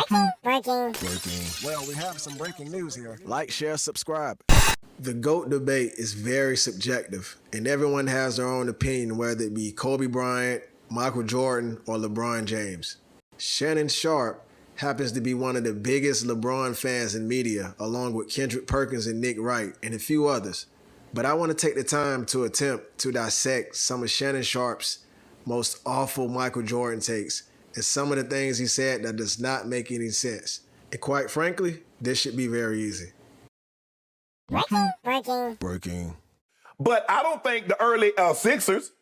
Breaking. Well, we have some breaking news here. Like, share, subscribe. The GOAT debate is very subjective, and everyone has their own opinion, whether it be Kobe Bryant, Michael Jordan, or LeBron James. Shannon Sharpe happens to be one of the biggest LeBron fans in media, along with Kendrick Perkins and Nick Wright, and a few others. But I want to take the time to attempt to dissect some of Shannon Sharpe's most awful Michael Jordan takes and some of the things he said that does not make any sense. And quite frankly, this should be very easy. Breaking. But I don't think the early Sixers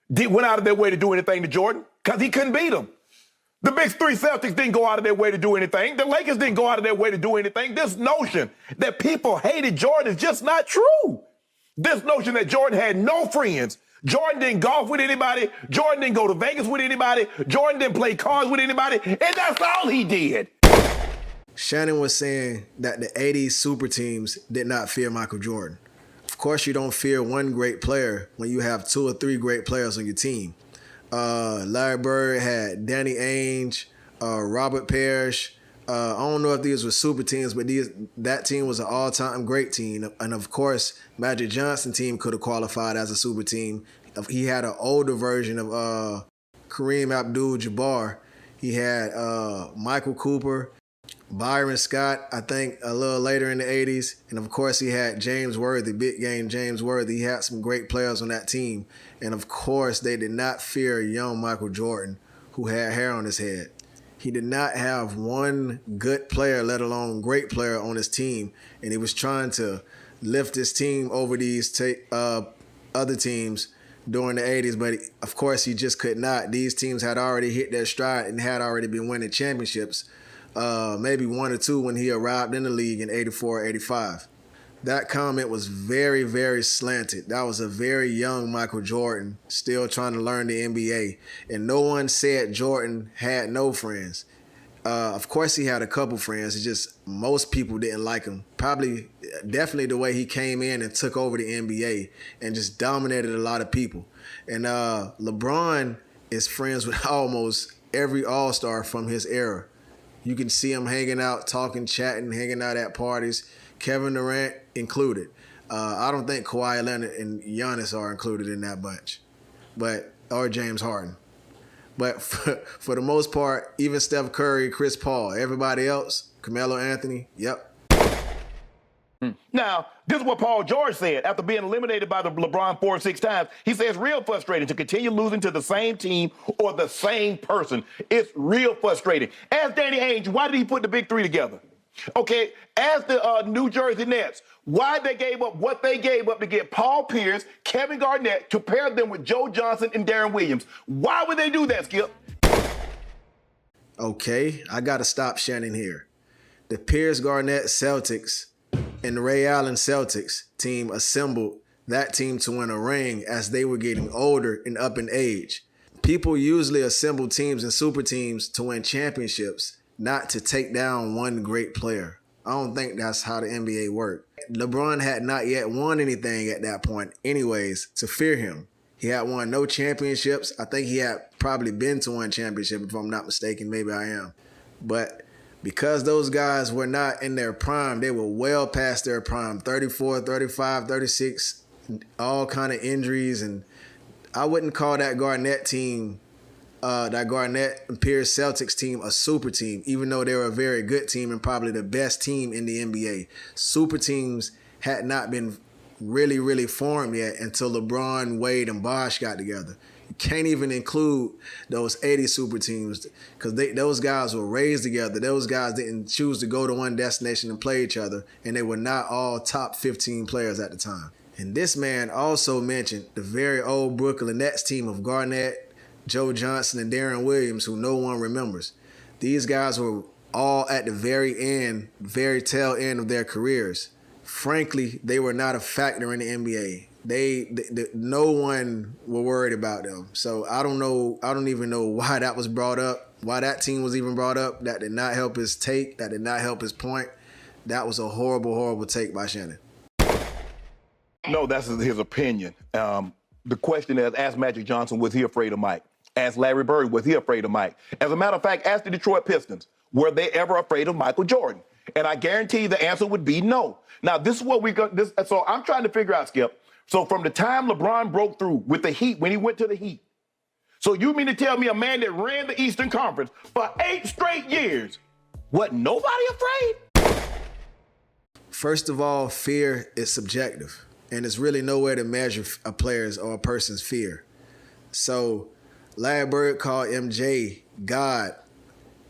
went out of their way to do anything to Jordan because he couldn't beat them. The big three Celtics didn't go out of their way to do anything. The Lakers didn't go out of their way to do anything. This notion that people hated Jordan is just not true. This notion that Jordan had no friends. Jordan didn't golf with anybody. Jordan didn't go to Vegas with anybody. Jordan didn't play cards with anybody. And that's all he did. Shannon was saying that the 80s super teams did not fear Michael Jordan. Of course, you don't fear one great player when you have two or three great players on your team. Larry Bird had Danny Ainge, Robert Parrish. I don't know if these were super teams, but that team was an all-time great team. And of course, Magic Johnson team could have qualified as a super team. He had an older version of Kareem Abdul-Jabbar. He had Michael Cooper, Byron Scott, I think a little later in the 80s. And of course, he had James Worthy, big game James Worthy. He had some great players on that team. And of course, they did not fear young Michael Jordan, who had hair on his head. He did not have one good player, let alone great player on his team. And he was trying to lift his team over these other teams during the 80s. But of course, he just could not. These teams had already hit their stride and had already been winning championships. Maybe one or two when he arrived in the league in 84, 85. That comment was very, very slanted. That was a very young Michael Jordan still trying to learn the NBA. And no one said Jordan had no friends. Of course, he had a couple friends. It's just most people didn't like him. Definitely the way he came in and took over the NBA and just dominated a lot of people. And LeBron is friends with almost every all-star from his era. You can see him hanging out, talking, chatting, hanging out at parties. Kevin Durant included. I don't think Kawhi Leonard and Giannis are included in that bunch, or James Harden. But for the most part, even Steph Curry, Chris Paul, everybody else, Carmelo Anthony, yep. Now, this is what Paul George said after being eliminated by the LeBron 4 or 6 times. He says it's real frustrating to continue losing to the same team or the same person. It's real frustrating. Ask Danny Ainge, why did he put the big three together? Okay, ask the New Jersey Nets why they gave up what they gave up to get Paul Pierce, Kevin Garnett, to pair them with Joe Johnson and Darren Williams. Why would they do that, Skip? Okay, I got to stop Shannon here. The Pierce Garnett Celtics and the Ray Allen Celtics team assembled that team to win a ring as they were getting older and up in age. People usually assemble teams and super teams to win championships, not to take down one great player. I don't think that's how the NBA worked. LeBron had not yet won anything at that point anyways to fear him. He had won no championships. I think he had probably been to one championship, if I'm not mistaken. Maybe I am. But because those guys were not in their prime, they were well past their prime, 34, 35, 36, all kind of injuries. And I wouldn't call that Garnett team, that Garnett and Pierce Celtics team, a super team, even though they were a very good team and probably the best team in the NBA. Super teams had not been really, really formed yet until LeBron, Wade, and Bosh got together. You can't even include those 80 super teams because those guys were raised together. Those guys didn't choose to go to one destination and play each other, and they were not all top 15 players at the time. And this man also mentioned the very old Brooklyn Nets team of Garnett, Joe Johnson, and Darren Williams, who no one remembers. These guys were all at the very end, very tail end of their careers. Frankly, they were not a factor in the NBA. No one were worried about them. So I don't even know why that was brought up, why that team was even brought up. That did not help his take. That did not help his point. That was a horrible, horrible take by Shannon. No, that's his opinion. The question is, ask Magic Johnson, was he afraid of Mike? Ask Larry Bird, was he afraid of Mike? As a matter of fact, ask the Detroit Pistons. Were they ever afraid of Michael Jordan? And I guarantee the answer would be no. Now, this is what we got. So I'm trying to figure out, Skip. So from the time LeBron broke through with the Heat, when he went to the Heat, so you mean to tell me a man that ran the Eastern Conference for 8 straight years, wasn't nobody afraid? First of all, fear is subjective, and it's really nowhere to measure a player's or a person's fear. So Larry Bird called MJ God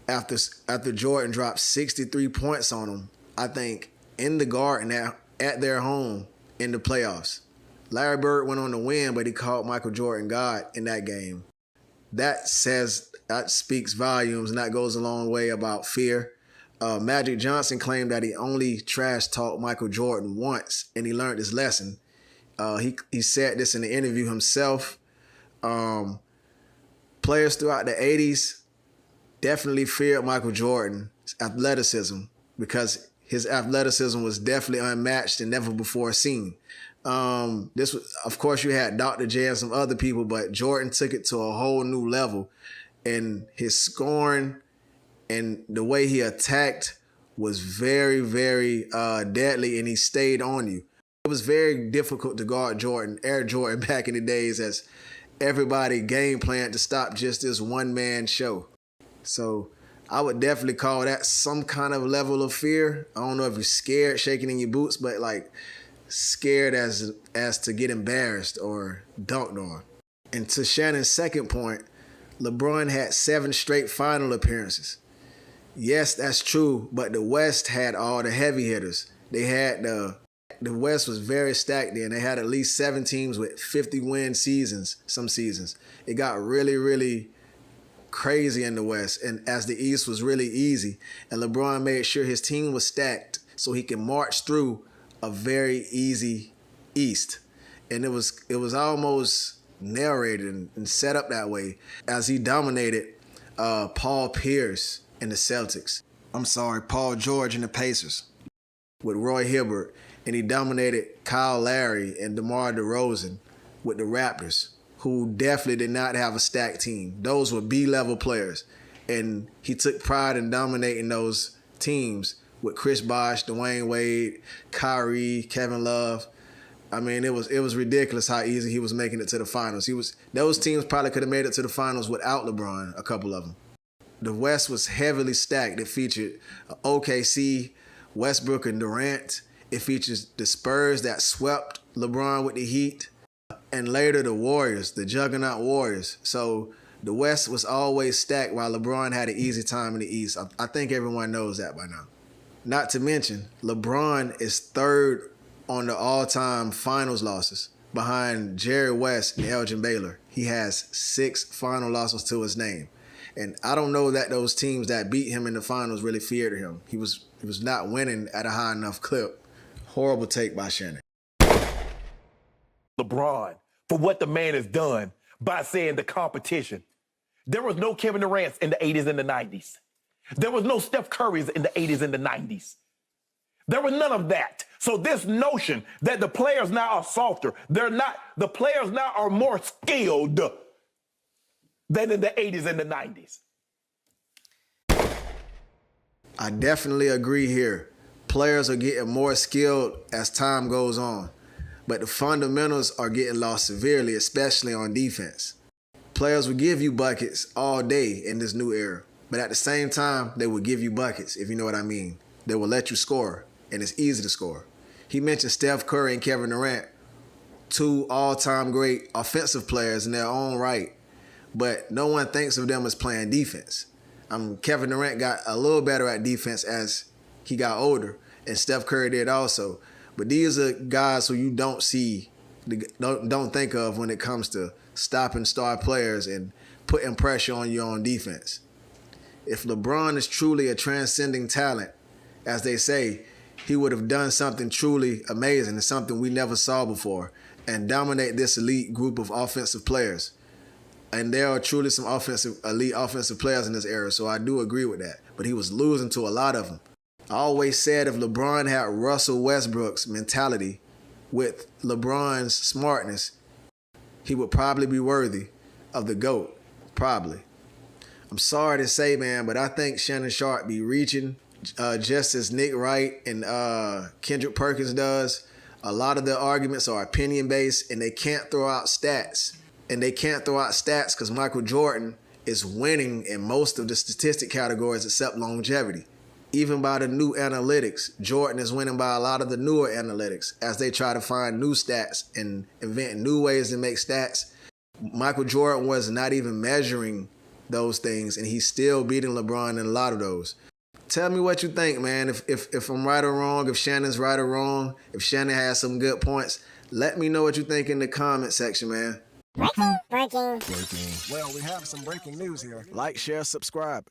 after Jordan dropped 63 points on him, I think, in the Garden at their home in the playoffs. Larry Bird went on to win, but he called Michael Jordan God in that game. That speaks volumes, and that goes a long way about fear. Magic Johnson claimed that he only trash talked Michael Jordan once, and he learned his lesson. He said this in the interview himself. Players throughout the 80s definitely feared Michael Jordan's athleticism because his athleticism was definitely unmatched and never before seen. This was, of course, you had Dr. J and some other people, but Jordan took it to a whole new level, and his scoring and the way he attacked was very, very deadly, and he stayed on you. It was very difficult to guard Air Jordan back in the days, as everybody game planned to stop just this one-man show. So I would definitely call that some kind of level of fear. I don't know if you're scared, shaking in your boots, but like scared as to get embarrassed or dunked on. And to Shannon's second point, LeBron had 7 straight final appearances. Yes, that's true, but the West had all the heavy hitters. They had the West was very stacked then. They had at least 7 teams with 50-win seasons, some seasons. It got really, really crazy in the West, and as the East was really easy. And LeBron made sure his team was stacked so he can march through a very easy East. And it was almost narrated and set up that way as he dominated Paul Pierce and the Celtics. Paul George and the Pacers with Roy Hibbert. And he dominated Kyle Lowry and DeMar DeRozan with the Raptors, who definitely did not have a stacked team. Those were B-level players. And he took pride in dominating those teams with Chris Bosh, Dwayne Wade, Kyrie, Kevin Love. I mean, it was ridiculous how easy he was making it to the finals. Those teams probably could have made it to the finals without LeBron, a couple of them. The West was heavily stacked. It featured OKC, Westbrook, and Durant. It features the Spurs that swept LeBron with the Heat, and later the Warriors, the Juggernaut Warriors. So the West was always stacked while LeBron had an easy time in the East. I think everyone knows that by now. Not to mention, LeBron is 3rd on the all-time finals losses behind Jerry West and Elgin Baylor. He has 6 final losses to his name. And I don't know that those teams that beat him in the finals really feared him. He was not winning at a high enough clip. Horrible take by Shannon. LeBron, for what the man has done by saying the competition. There was no Kevin Durant's in the 80s and the 90s. There was no Steph Curry's in the 80s and the 90s. There was none of that. So this notion that the players now are softer, the players now are more skilled than in the 80s and the 90s. I definitely agree here. Players are getting more skilled as time goes on, but the fundamentals are getting lost severely, especially on defense. Players will give you buckets all day in this new era, but at the same time, they will give you buckets, if you know what I mean. They will let you score, and it's easy to score. He mentioned Steph Curry and Kevin Durant, 2 all-time great offensive players in their own right, but no one thinks of them as playing defense. Kevin Durant got a little better at defense as he got older, and Steph Curry did also. But these are guys who you don't think of when it comes to stopping star players and putting pressure on you on defense. If LeBron is truly a transcending talent, as they say, he would have done something truly amazing and something we never saw before and dominate this elite group of offensive players. And there are truly some elite offensive players in this era, so I do agree with that. But he was losing to a lot of them. I always said if LeBron had Russell Westbrook's mentality with LeBron's smartness, he would probably be worthy of the GOAT, probably. I'm sorry to say, man, but I think Shannon Sharpe be reaching just as Nick Wright and Kendrick Perkins does. A lot of their arguments are opinion-based, and they can't throw out stats. And they can't throw out stats because Michael Jordan is winning in most of the statistic categories except longevity. Even by the new analytics, Jordan is winning by a lot of the newer analytics as they try to find new stats and invent new ways to make stats. Michael Jordan was not even measuring those things, and he's still beating LeBron in a lot of those. Tell me what you think, man. If I'm right or wrong, if Shannon's right or wrong, if Shannon has some good points, let me know what you think in the comment section, man. Breaking. Well, we have some breaking news here. Like, share, subscribe.